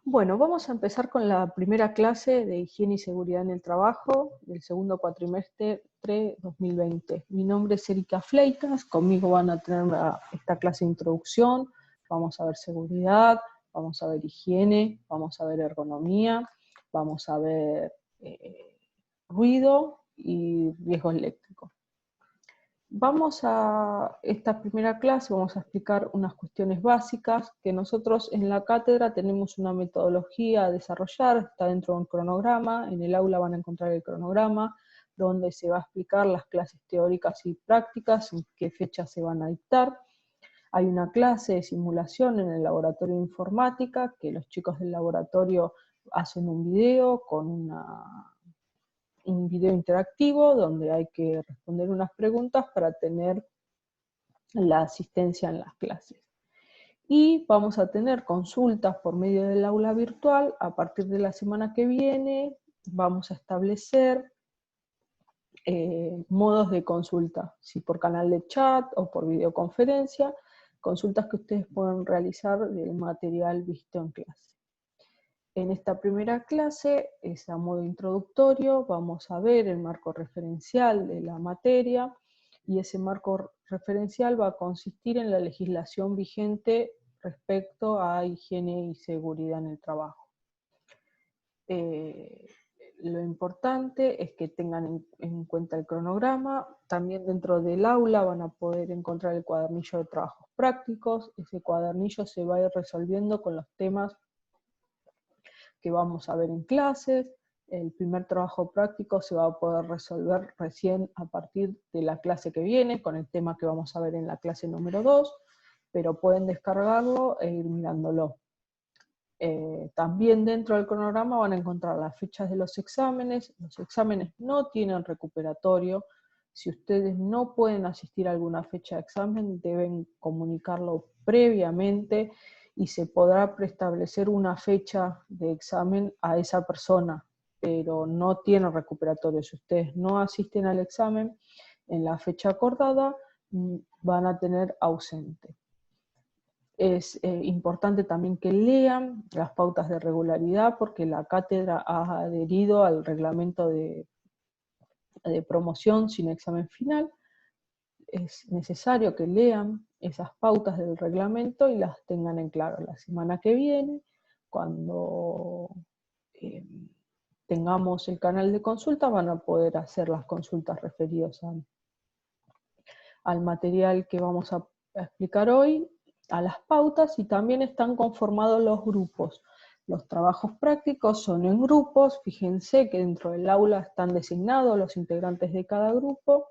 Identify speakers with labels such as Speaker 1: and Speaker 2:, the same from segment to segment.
Speaker 1: Bueno, vamos a empezar con la primera clase de Higiene y Seguridad en el Trabajo del segundo cuatrimestre 2020. Mi nombre es Erika Fleitas, conmigo van a tener esta clase de introducción, vamos a ver seguridad, vamos a ver higiene, vamos a ver ergonomía, vamos a ver ruido y riesgos eléctricos. Vamos a esta primera clase, vamos a explicar unas cuestiones básicas que nosotros en la cátedra tenemos una metodología a desarrollar, está dentro de un cronograma, en el aula van a encontrar el cronograma, donde se va a explicar las clases teóricas y prácticas, en qué fechas se van a dictar. Hay una clase de simulación en el laboratorio de informática, que los chicos del laboratorio hacen un video con un video interactivo donde hay que responder unas preguntas para tener la asistencia en las clases. Y vamos a tener consultas por medio del aula virtual. A partir de la semana que viene vamos a establecer modos de consulta, si por canal de chat o por videoconferencia, consultas que ustedes pueden realizar del material visto en clase. En esta primera clase, es a modo introductorio, vamos a ver el marco referencial de la materia, y ese marco referencial va a consistir en la legislación vigente respecto a higiene y seguridad en el trabajo. Lo importante es que tengan en cuenta el cronograma. También dentro del aula van a poder encontrar el cuadernillo de trabajos prácticos. Ese cuadernillo se va a ir resolviendo con los temas que vamos a ver en clases. El primer trabajo práctico se va a poder resolver recién a partir de la clase que viene, con el tema que vamos a ver en la clase número 2, pero pueden descargarlo e ir mirándolo. También dentro del cronograma van a encontrar las fechas de los exámenes no tienen recuperatorio. Si ustedes no pueden asistir a alguna fecha de examen, deben comunicarlo previamente y se podrá preestablecer una fecha de examen a esa persona, pero no tiene recuperatorio. Si ustedes no asisten al examen en la fecha acordada, van a tener ausente. Es importante también que lean las pautas de regularidad, porque la cátedra ha adherido al reglamento de promoción sin examen final. Es necesario que lean esas pautas del reglamento y las tengan en claro. La semana que viene, cuando tengamos el canal de consulta, van a poder hacer las consultas referidas al material que vamos a explicar hoy, a las pautas, y también están conformados los grupos. Los trabajos prácticos son en grupos. Fíjense que dentro del aula están designados los integrantes de cada grupo,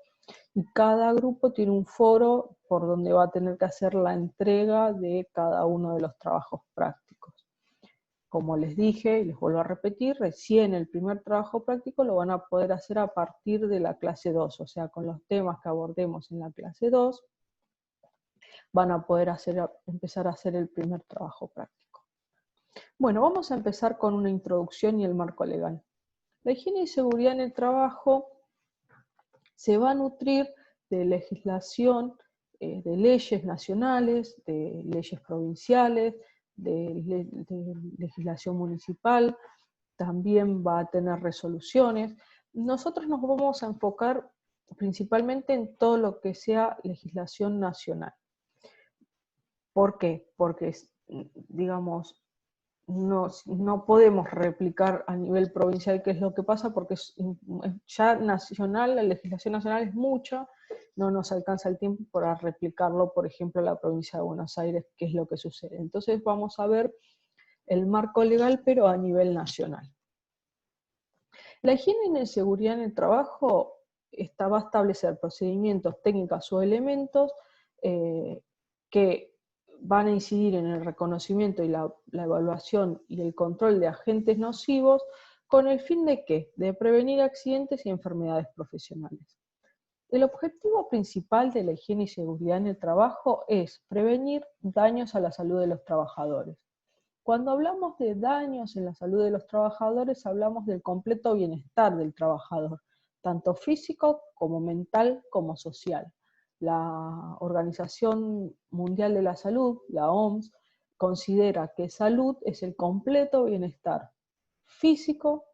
Speaker 1: y cada grupo tiene un foro por donde va a tener que hacer la entrega de cada uno de los trabajos prácticos. Como les dije, y les vuelvo a repetir, recién el primer trabajo práctico lo van a poder hacer a partir de la clase 2, o sea, con los temas que abordemos en la clase 2, van a poder empezar a hacer el primer trabajo práctico. Bueno, vamos a empezar con una introducción y el marco legal. La higiene y seguridad en el trabajo se va a nutrir de legislación, de leyes nacionales, de leyes provinciales, de legislación municipal, también va a tener resoluciones. Nosotros nos vamos a enfocar principalmente en todo lo que sea legislación nacional. ¿Por qué? Porque, digamos, no podemos replicar a nivel provincial qué es lo que pasa, porque ya nacional, la legislación nacional es mucha, no nos alcanza el tiempo para replicarlo, por ejemplo, en la provincia de Buenos Aires, qué es lo que sucede. Entonces vamos a ver el marco legal, pero a nivel nacional. La higiene y seguridad en el trabajo va a establecer procedimientos, técnicas o elementos que van a incidir en el reconocimiento y la evaluación y el control de agentes nocivos, con el fin de ¿qué? De prevenir accidentes y enfermedades profesionales. El objetivo principal de la higiene y seguridad en el trabajo es prevenir daños a la salud de los trabajadores. Cuando hablamos de daños en la salud de los trabajadores, hablamos del completo bienestar del trabajador, tanto físico como mental como social. La Organización Mundial de la Salud, la OMS, considera que salud es el completo bienestar físico,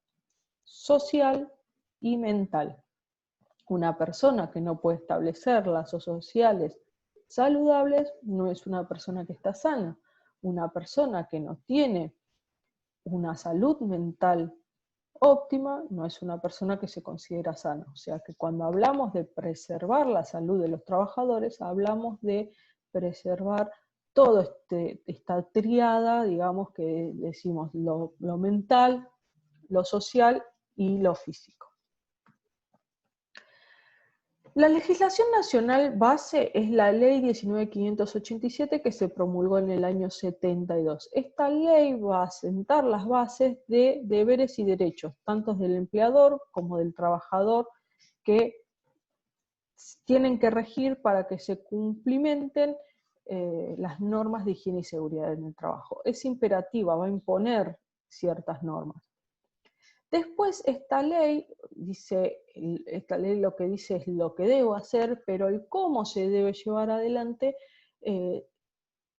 Speaker 1: social y mental. Una persona que no puede establecer lazos sociales saludables no es una persona que está sana. Una persona que no tiene una salud mental óptima no es una persona que se considera sana. O sea que cuando hablamos de preservar la salud de los trabajadores, hablamos de preservar toda esta triada, digamos, que decimos lo mental, lo social y lo físico. La legislación nacional base es la Ley 19.587 que se promulgó en el año 72. Esta ley va a sentar las bases de deberes y derechos, tanto del empleador como del trabajador, que tienen que regir para que se cumplimenten las normas de higiene y seguridad en el trabajo. Es imperativa, va a imponer ciertas normas. Después esta ley lo que dice es lo que debo hacer, pero el cómo se debe llevar adelante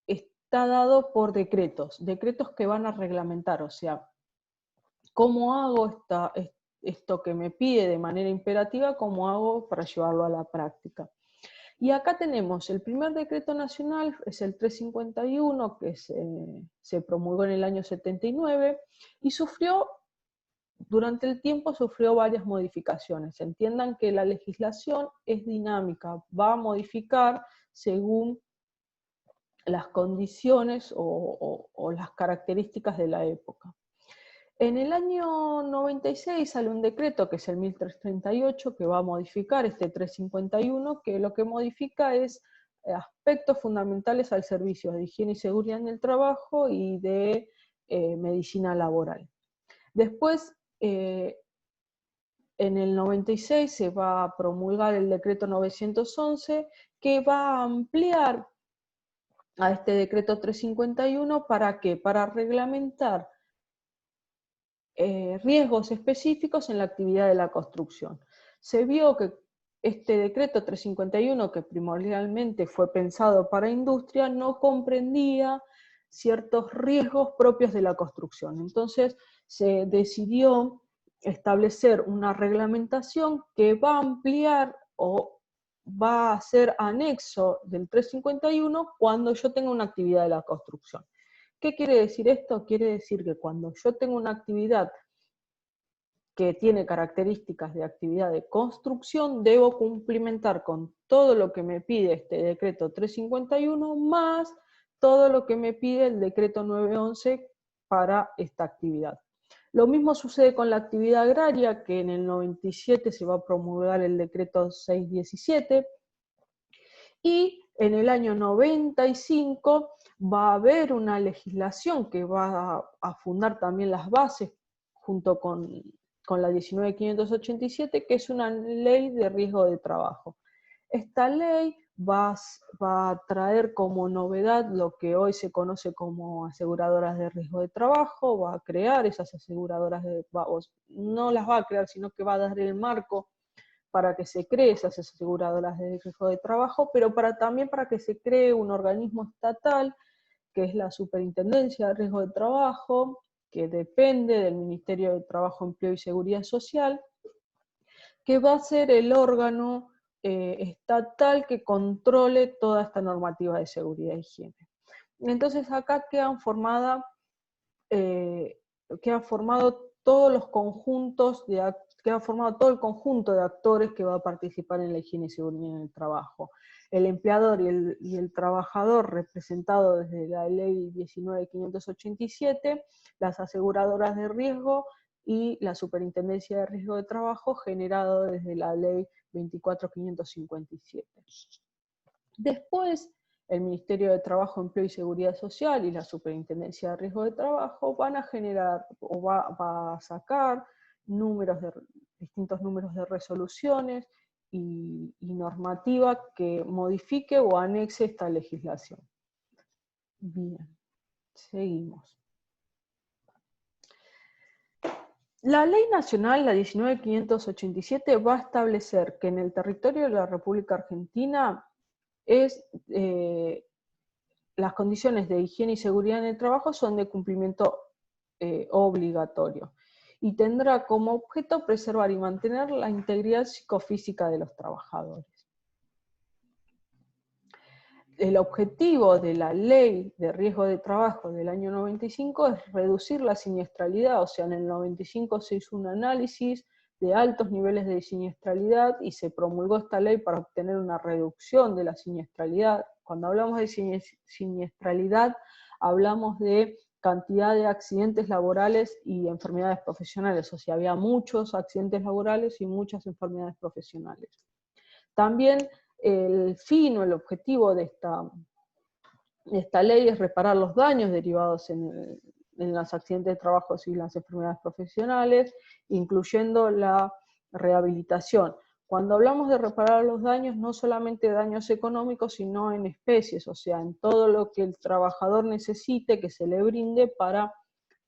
Speaker 1: está dado por decretos que van a reglamentar, o sea, cómo hago esto que me pide de manera imperativa, cómo hago para llevarlo a la práctica. Y acá tenemos el primer decreto nacional, es el 351, que se promulgó en el año 79, y durante el tiempo sufrió varias modificaciones. Entiendan que la legislación es dinámica, va a modificar según las condiciones o las características de la época. En el año 96 sale un decreto, que es el 1338, que va a modificar este 351, que lo que modifica es aspectos fundamentales al servicio de higiene y seguridad en el trabajo y de medicina laboral. Después, en el 96 se va a promulgar el decreto 911, que va a ampliar a este decreto 351, ¿para qué? Para reglamentar riesgos específicos en la actividad de la construcción. Se vio que este decreto 351, que primordialmente fue pensado para industria, no comprendía ciertos riesgos propios de la construcción. Entonces se decidió establecer una reglamentación que va a ampliar o va a ser anexo del 351 cuando yo tenga una actividad de la construcción. ¿Qué quiere decir esto? Quiere decir que cuando yo tengo una actividad que tiene características de actividad de construcción, debo cumplimentar con todo lo que me pide este decreto 351, más todo lo que me pide el decreto 911 para esta actividad. Lo mismo sucede con la actividad agraria, que en el 97 se va a promulgar el decreto 617, y en el año 95 va a haber una legislación que va a fundar también las bases junto con la 19.587, que es una ley de riesgo de trabajo. Esta ley va a traer como novedad lo que hoy se conoce como aseguradoras de riesgo de trabajo, va a crear esas aseguradoras, no las va a crear, sino que va a dar el marco para que se cree esas aseguradoras de riesgo de trabajo, pero también para que se cree un organismo estatal, que es la Superintendencia de Riesgo de Trabajo, que depende del Ministerio de Trabajo, Empleo y Seguridad Social, que va a ser el órgano estatal que controle toda esta normativa de seguridad e higiene. Entonces acá quedan formado todos los conjuntos queda formado todo el conjunto de actores que va a participar en la higiene y seguridad en el trabajo. El empleador y el trabajador, representado desde la ley 19.587, las aseguradoras de riesgo y la Superintendencia de Riesgo de Trabajo, generado desde la ley 24.557. Después, el Ministerio de Trabajo, Empleo y Seguridad Social y la Superintendencia de Riesgo de Trabajo van a generar o va a sacar distintos números de resoluciones y normativa que modifique o anexe esta legislación. Bien, seguimos. La Ley Nacional, la 19.587, va a establecer que en el territorio de la República Argentina las condiciones de higiene y seguridad en el trabajo son de cumplimiento obligatorio, y tendrá como objeto preservar y mantener la integridad psicofísica de los trabajadores. El objetivo de la Ley de Riesgo de Trabajo del año 95 es reducir la siniestralidad, o sea, en el 95 se hizo un análisis de altos niveles de siniestralidad y se promulgó esta ley para obtener una reducción de la siniestralidad. Cuando hablamos de siniestralidad, hablamos de cantidad de accidentes laborales y enfermedades profesionales, o sea, había muchos accidentes laborales y muchas enfermedades profesionales. También el fin o el objetivo de esta ley es reparar los daños derivados en los accidentes de trabajo y las enfermedades profesionales, incluyendo la rehabilitación. Cuando hablamos de reparar los daños, no solamente daños económicos, sino en especies, o sea, en todo lo que el trabajador necesite que se le brinde para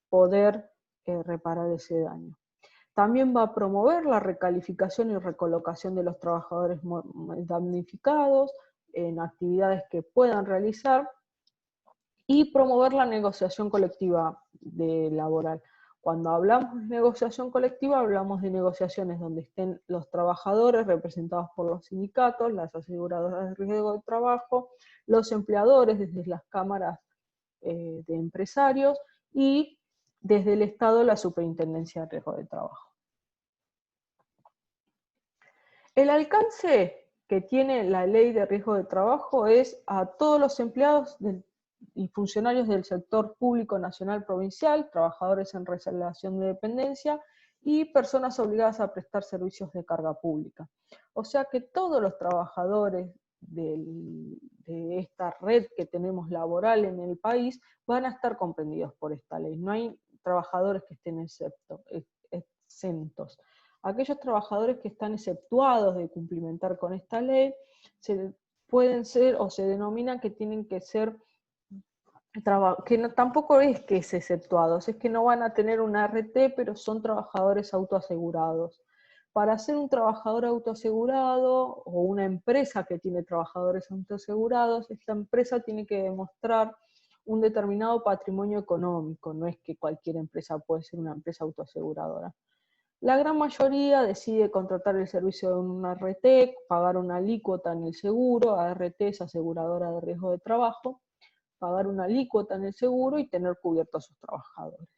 Speaker 1: poder reparar ese daño. También va a promover la recalificación y recolocación de los trabajadores damnificados en actividades que puedan realizar, y promover la negociación colectiva laboral. Cuando hablamos de negociación colectiva, hablamos de negociaciones donde estén los trabajadores representados por los sindicatos, las aseguradoras de riesgo de trabajo, los empleadores desde las cámaras de empresarios, y desde el Estado la Superintendencia de Riesgo de Trabajo. El alcance que tiene la Ley de Riesgo de Trabajo es a todos los empleados y funcionarios del sector público nacional provincial, trabajadores en relación de dependencia y personas obligadas a prestar servicios de carga pública. O sea que todos los trabajadores de esta red que tenemos laboral en el país van a estar comprendidos por esta ley. No hay trabajadores que estén exentos. Aquellos trabajadores que están exceptuados de cumplimentar con esta ley pueden ser, o se denominan que tienen que ser, que no, tampoco es que es exceptuados, es que no van a tener una RT, pero son trabajadores autoasegurados. Para ser un trabajador autoasegurado, o una empresa que tiene trabajadores autoasegurados, esta empresa tiene que demostrar un determinado patrimonio económico, no es que cualquier empresa puede ser una empresa autoaseguradora. La gran mayoría decide contratar el servicio de una ART, pagar una alícuota en el seguro, ART es aseguradora de riesgo de trabajo, pagar una alícuota en el seguro y tener cubiertos a sus trabajadores.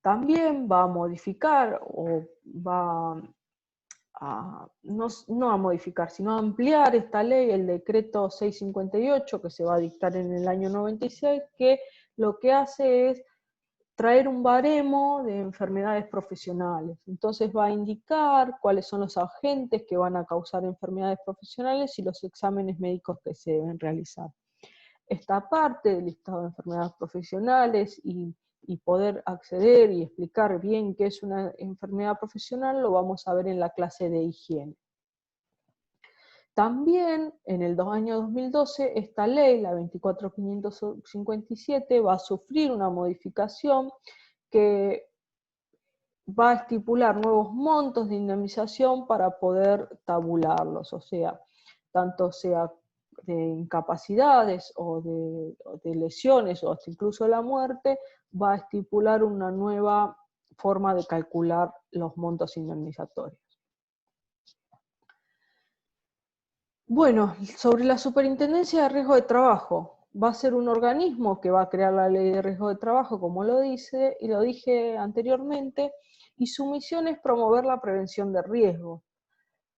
Speaker 1: También va a modificar, o va a, no a modificar, sino a ampliar esta ley, el decreto 658, que se va a dictar en el año 96, que lo que hace es traer un baremo de enfermedades profesionales. Entonces va a indicar cuáles son los agentes que van a causar enfermedades profesionales y los exámenes médicos que se deben realizar. Esta parte del listado de enfermedades profesionales y poder acceder y explicar bien qué es una enfermedad profesional lo vamos a ver en la clase de higiene. También en el año 2012 esta ley, la 24.557, va a sufrir una modificación que va a estipular nuevos montos de indemnización para poder tabularlos, o sea, tanto sea de incapacidades o de lesiones o hasta incluso la muerte, va a estipular una nueva forma de calcular los montos indemnizatorios. Bueno, sobre la Superintendencia de Riesgo de Trabajo, va a ser un organismo que va a crear la Ley de Riesgo de Trabajo, como lo dice, y lo dije anteriormente, y su misión es promover la prevención de riesgos,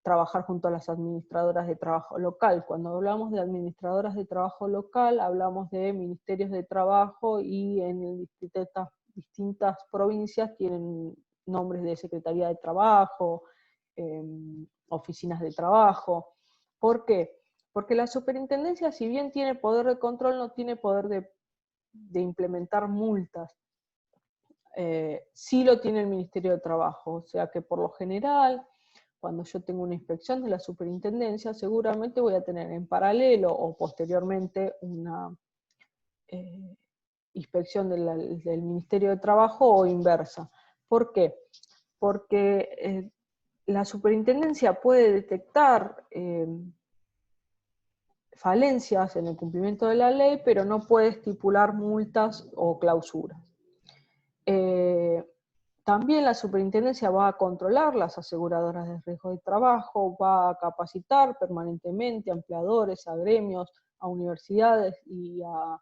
Speaker 1: trabajar junto a las administradoras de trabajo local. Cuando hablamos de administradoras de trabajo local, hablamos de ministerios de trabajo, y en distintas provincias tienen nombres de Secretaría de Trabajo, oficinas de trabajo. ¿Por qué? Porque la superintendencia, si bien tiene poder de control, no tiene poder de implementar multas. Sí lo tiene el Ministerio de Trabajo, o sea que por lo general, cuando yo tengo una inspección de la superintendencia, seguramente voy a tener en paralelo o posteriormente una inspección del Ministerio de Trabajo, o inversa. ¿Por qué? Porque la superintendencia puede detectar falencias en el cumplimiento de la ley, pero no puede estipular multas o clausuras. También la superintendencia va a controlar las aseguradoras de riesgo de trabajo, va a capacitar permanentemente a empleadores, a gremios, a universidades y a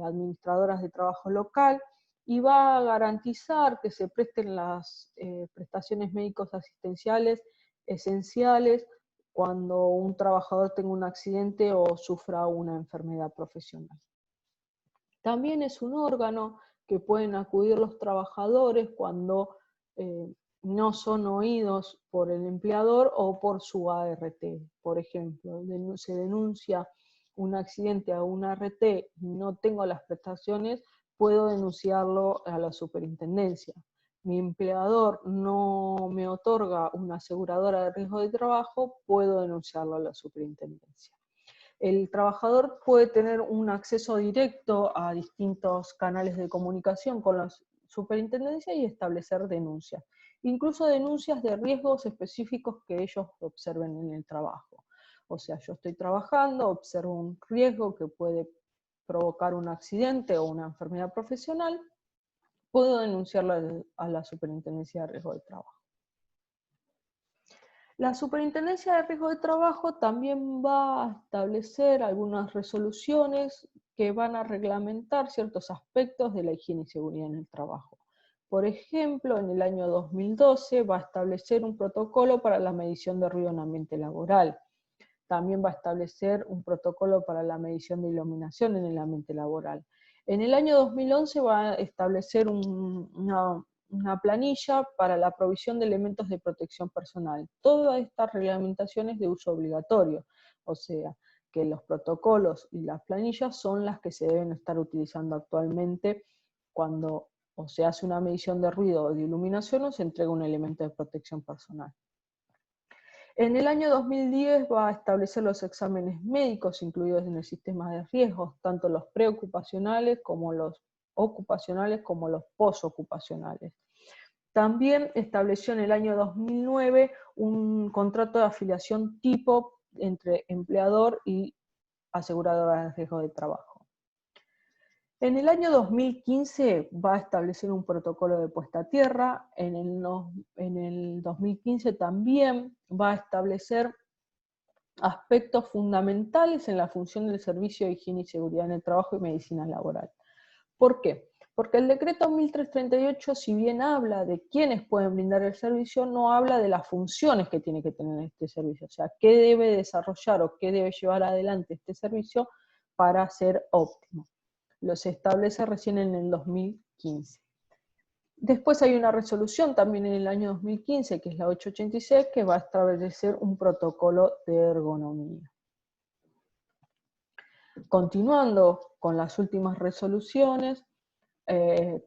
Speaker 1: administradoras de trabajo local, y va a garantizar que se presten las prestaciones médicos asistenciales esenciales cuando un trabajador tenga un accidente o sufra una enfermedad profesional. También es un órgano que pueden acudir los trabajadores cuando no son oídos por el empleador o por su ART. Por ejemplo, se denuncia un accidente a una ART y no tengo las prestaciones, puedo denunciarlo a la superintendencia. Mi empleador no me otorga una aseguradora de riesgo de trabajo, puedo denunciarlo a la superintendencia. El trabajador puede tener un acceso directo a distintos canales de comunicación con la superintendencia y establecer denuncias, incluso denuncias de riesgos específicos que ellos observen en el trabajo. O sea, yo estoy trabajando, observo un riesgo que puede provocar un accidente o una enfermedad profesional, puedo denunciarlo a la Superintendencia de Riesgo de Trabajo. La Superintendencia de Riesgo de Trabajo también va a establecer algunas resoluciones que van a reglamentar ciertos aspectos de la higiene y seguridad en el trabajo. Por ejemplo, en el año 2012 va a establecer un protocolo para la medición de ruido en ambiente laboral. También va a establecer un protocolo para la medición de iluminación en el ambiente laboral. En el año 2011 va a establecer una planilla para la provisión de elementos de protección personal. Todas estas reglamentaciones de uso obligatorio, o sea, que los protocolos y las planillas son las que se deben estar utilizando actualmente cuando o se hace una medición de ruido o de iluminación o se entrega un elemento de protección personal. En el año 2010 va a establecer los exámenes médicos incluidos en el sistema de riesgos, tanto los preocupacionales como los ocupacionales como los posocupacionales. También estableció en el año 2009 un contrato de afiliación tipo entre empleador y aseguradora de riesgo de trabajo. En el año 2015 va a establecer un protocolo de puesta a tierra, en el 2015 también va a establecer aspectos fundamentales en la función del servicio de higiene y seguridad en el trabajo y medicina laboral. ¿Por qué? Porque el decreto 1338, si bien habla de quiénes pueden brindar el servicio, no habla de las funciones que tiene que tener este servicio, o sea, qué debe desarrollar o qué debe llevar adelante este servicio para ser óptimo. Los establece recién en el 2015. Después hay una resolución también en el año 2015, que es la 886, que va a establecer un protocolo de ergonomía. Continuando con las últimas resoluciones,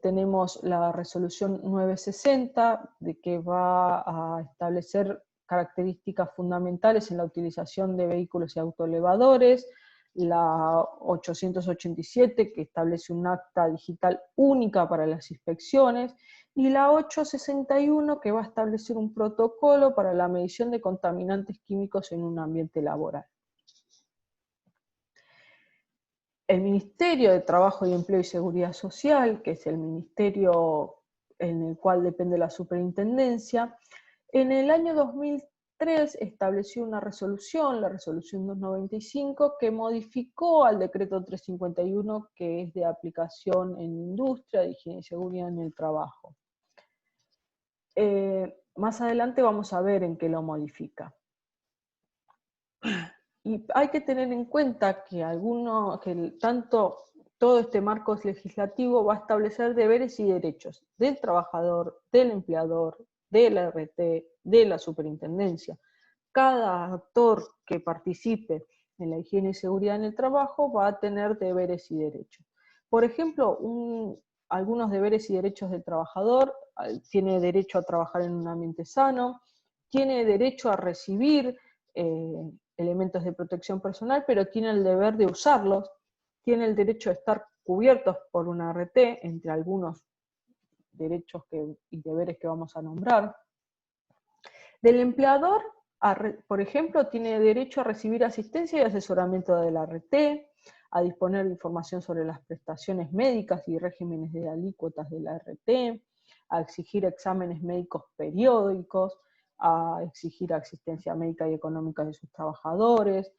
Speaker 1: tenemos la resolución 960, de que va a establecer características fundamentales en la utilización de vehículos y autoelevadores, la 887, que establece un acta digital única para las inspecciones, y la 861, que va a establecer un protocolo para la medición de contaminantes químicos en un ambiente laboral. El Ministerio de Trabajo y Empleo y Seguridad Social, que es el ministerio en el cual depende la superintendencia, en el año 2003 estableció una resolución, la resolución 295, que modificó al decreto 351, que es de aplicación en industria, de higiene y seguridad en el trabajo. Más adelante vamos a ver en qué lo modifica. Y hay que tener en cuenta que, todo este marco legislativo va a establecer deberes y derechos del trabajador, del empleador, de la RT, de la superintendencia. Cada actor que participe en la higiene y seguridad en el trabajo va a tener deberes y derechos. Por ejemplo, algunos deberes y derechos del trabajador: tiene derecho a trabajar en un ambiente sano, tiene derecho a recibir elementos de protección personal, pero tiene el deber de usarlos, tiene el derecho de estar cubiertos por una ART, entre algunos derechos y deberes que vamos a nombrar. Del empleador Por ejemplo, tiene derecho a recibir asistencia y asesoramiento de la ART, a disponer de información sobre las prestaciones médicas y regímenes de alícuotas de la ART, a exigir exámenes médicos periódicos, a exigir asistencia médica y económica de sus trabajadores.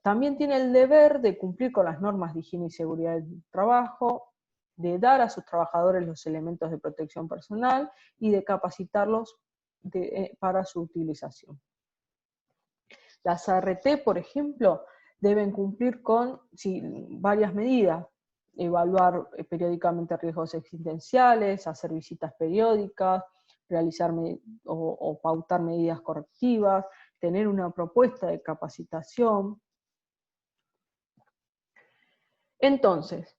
Speaker 1: También tiene el deber de cumplir con las normas de higiene y seguridad del trabajo, de dar a sus trabajadores los elementos de protección personal y de capacitarlos para su utilización. Las ART, por ejemplo, deben cumplir con varias medidas: evaluar periódicamente riesgos existenciales, hacer visitas periódicas, realizar o pautar medidas correctivas, tener una propuesta de capacitación. Entonces,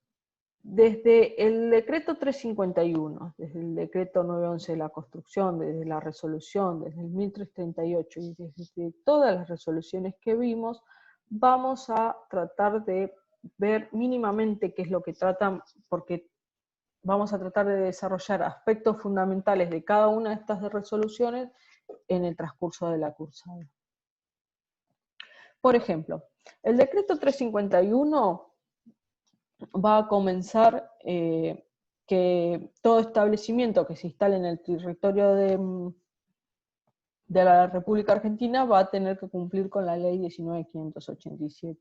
Speaker 1: desde el decreto 351, desde el decreto 911 de la construcción, desde la resolución, desde el 1338 y desde todas las resoluciones que vimos, vamos a tratar de ver mínimamente qué es lo que tratan, porque vamos a tratar de desarrollar aspectos fundamentales de cada una de estas resoluciones en el transcurso de la cursada. Por ejemplo, el decreto 351 va a comenzar que todo establecimiento que se instale en el territorio de la República Argentina va a tener que cumplir con la ley 19.587.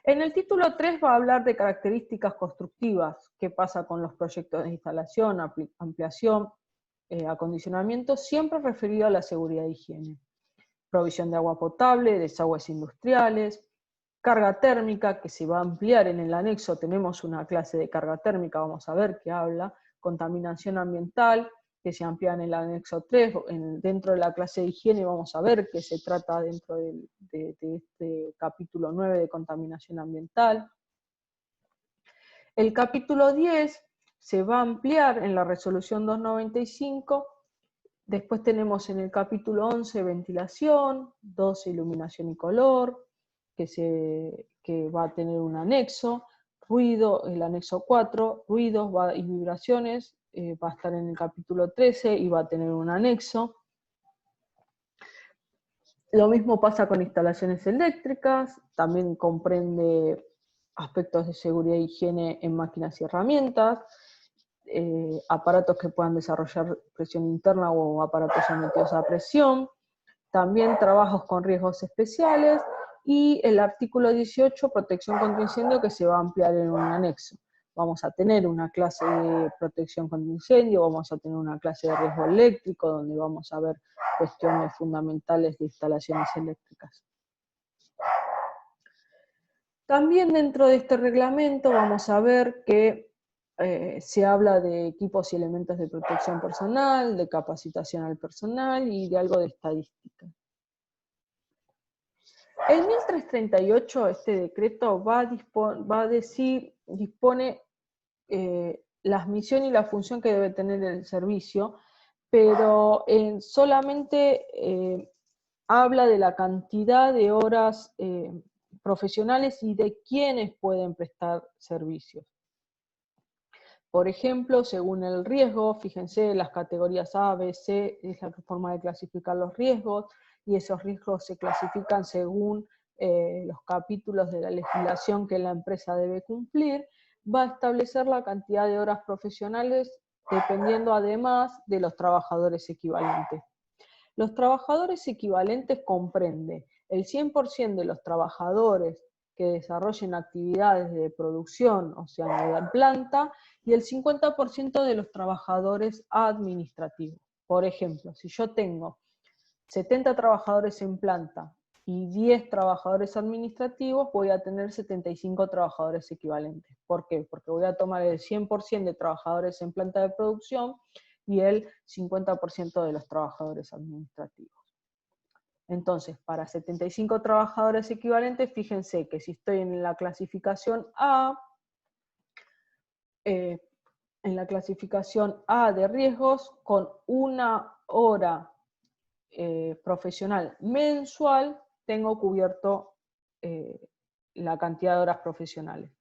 Speaker 1: En el título 3 va a hablar de características constructivas, qué pasa con los proyectos de instalación, ampliación, acondicionamiento, siempre referido a la seguridad e higiene. Provisión de agua potable, desagües industriales, carga térmica, que se va a ampliar en el anexo, tenemos una clase de carga térmica, vamos a ver qué habla, contaminación ambiental, que se amplía en el anexo 3, dentro de la clase de higiene vamos a ver qué se trata dentro de este capítulo 9 de contaminación ambiental. El capítulo 10 se va a ampliar en la resolución 295. Después tenemos en el capítulo 11 ventilación, 12 iluminación y color, que va a tener un anexo, ruido, el anexo 4, ruidos y vibraciones, va a estar en el capítulo 13 y va a tener un anexo. Lo mismo pasa con instalaciones eléctricas, también comprende aspectos de seguridad e higiene en máquinas y herramientas, aparatos que puedan desarrollar presión interna o aparatos sometidos a presión, también trabajos con riesgos especiales, y el artículo 18, protección contra incendio, que se va a ampliar en un anexo. Vamos a tener una clase de protección contra incendio, vamos a tener una clase de riesgo eléctrico, donde vamos a ver cuestiones fundamentales de instalaciones eléctricas. También dentro de este reglamento vamos a ver que se habla de equipos y elementos de protección personal, de capacitación al personal y de algo de estadística. El 1338, este decreto, dispone la misión y la función que debe tener el servicio, pero solamente habla de la cantidad de horas profesionales y de quiénes pueden prestar servicios. Por ejemplo, según el riesgo, fíjense, las categorías A, B, C, es la forma de clasificar los riesgos, y esos riesgos se clasifican según los capítulos de la legislación que la empresa debe cumplir. Va a establecer la cantidad de horas profesionales dependiendo además de los trabajadores equivalentes. Los trabajadores equivalentes comprende el 100% de los trabajadores que desarrollen actividades de producción, o sea, en planta, y el 50% de los trabajadores administrativos. Por ejemplo, si yo tengo 70 trabajadores en planta y 10 trabajadores administrativos, voy a tener 75 trabajadores equivalentes. ¿Por qué? Porque voy a tomar el 100% de trabajadores en planta de producción y el 50% de los trabajadores administrativos. Entonces, para 75 trabajadores equivalentes, fíjense que si estoy en la clasificación A, en la clasificación A de riesgos, con una hora profesional mensual, tengo cubierto la cantidad de horas profesionales.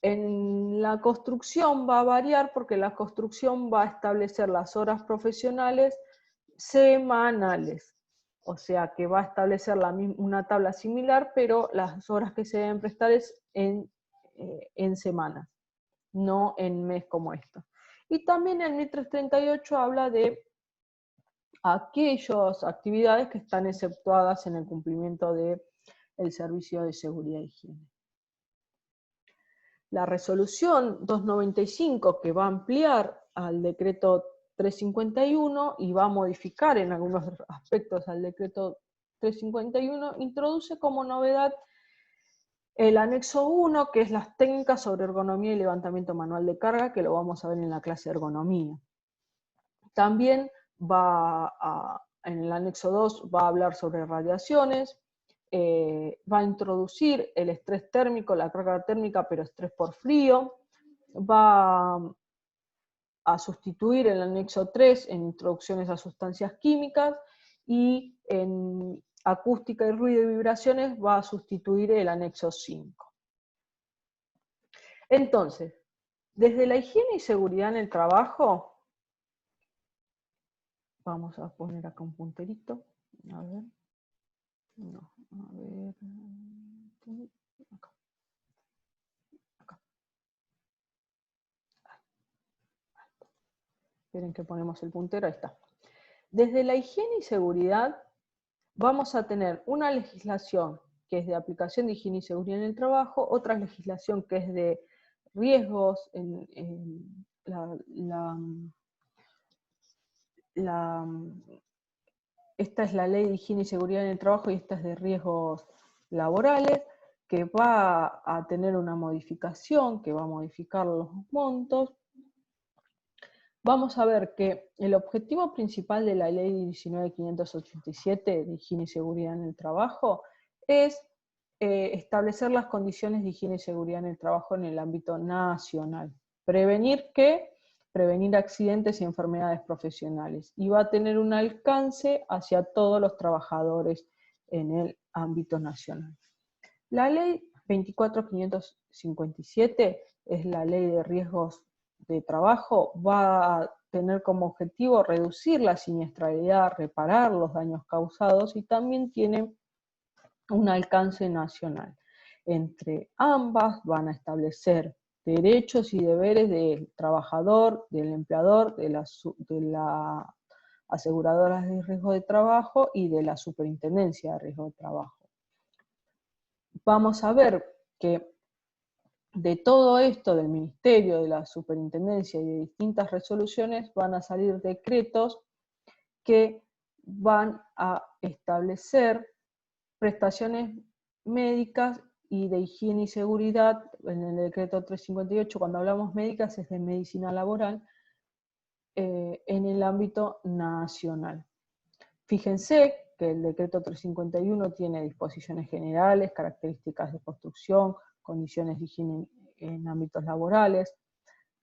Speaker 1: En la construcción va a variar porque la construcción va a establecer las horas profesionales semanales. O sea que va a establecer una tabla similar, pero las horas que se deben prestar es en semanas, no en mes como esto. Y también el 1338 habla de aquellas actividades que están exceptuadas en el cumplimiento del servicio de seguridad e higiene. La resolución 295, que va a ampliar al decreto 351 y va a modificar en algunos aspectos al decreto 351, introduce como novedad el anexo 1, que es las técnicas sobre ergonomía y levantamiento manual de carga, que lo vamos a ver en la clase de ergonomía. También en el anexo 2 va a hablar sobre radiaciones, va a introducir el estrés térmico, la carga térmica, pero estrés por frío, va a sustituir el anexo 3 en introducciones a sustancias químicas, y en acústica y ruido y vibraciones va a sustituir el anexo 5. Entonces, desde la higiene y seguridad en el trabajo, vamos a poner acá un punterito, a ver, no, a ver, acá, acá. Esperen que ponemos el puntero, ahí está. Desde la higiene y seguridad vamos a tener una legislación que es de aplicación de higiene y seguridad en el trabajo, otra legislación que es de riesgos, esta es la ley de higiene y seguridad en el trabajo y esta es de riesgos laborales, que va a tener una modificación, que va a modificar los montos. Vamos a ver que el objetivo principal de la ley 19.587 de higiene y seguridad en el trabajo es establecer las condiciones de higiene y seguridad en el trabajo en el ámbito nacional. ¿Prevenir qué? Prevenir accidentes y enfermedades profesionales. Y va a tener un alcance hacia todos los trabajadores en el ámbito nacional. La ley 24.557 es la ley de riesgos de trabajo, va a tener como objetivo reducir la siniestralidad, reparar los daños causados, y también tiene un alcance nacional. Entre ambas van a establecer derechos y deberes del trabajador, del empleador, de la aseguradora de riesgo de trabajo y de la superintendencia de riesgo de trabajo. Vamos a ver que de todo esto, del Ministerio, de la Superintendencia y de distintas resoluciones, van a salir decretos que van a establecer prestaciones médicas y de higiene y seguridad. En el decreto 358, cuando hablamos médicas, es de medicina laboral, en el ámbito nacional. Fíjense que el decreto 351 tiene disposiciones generales, características de construcción, condiciones de higiene en ámbitos laborales,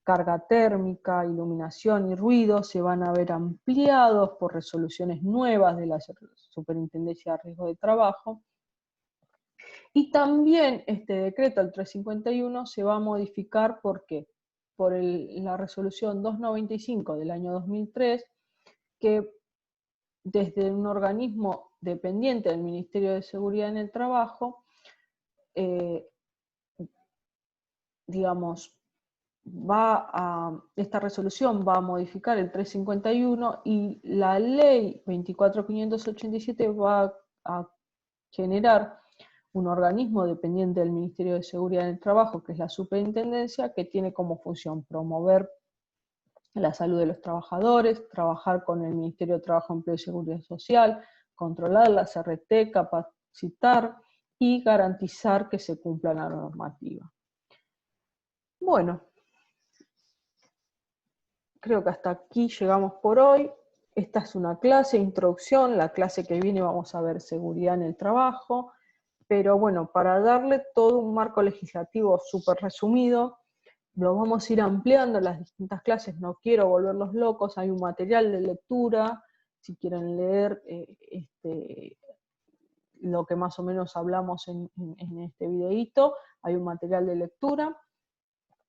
Speaker 1: carga térmica, iluminación y ruido se van a ver ampliados por resoluciones nuevas de la Superintendencia de Riesgo de Trabajo. Y también este decreto, el 351, se va a modificar, ¿por qué? Por la resolución 295 del año 2003, que desde un organismo dependiente del Ministerio de Seguridad en el Trabajo, digamos, esta resolución va a modificar el 351 y la ley 24.587 va a generar un organismo dependiente del Ministerio de Seguridad en el Trabajo, que es la Superintendencia, que tiene como función promover la salud de los trabajadores, trabajar con el Ministerio de Trabajo, Empleo y Seguridad Social, controlar la CRT, capacitar y garantizar que se cumpla la normativa. Bueno, creo que hasta aquí llegamos por hoy. Esta es una clase, introducción. La clase que viene vamos a ver seguridad en el trabajo. Pero bueno, para darle todo un marco legislativo súper resumido, lo vamos a ir ampliando en las distintas clases. No quiero volverlos locos. Hay un material de lectura, si quieren leer lo que más o menos hablamos en este videíto. Hay un material de lectura.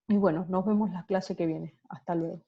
Speaker 1: Y bueno, nos vemos la clase que viene. Hasta luego.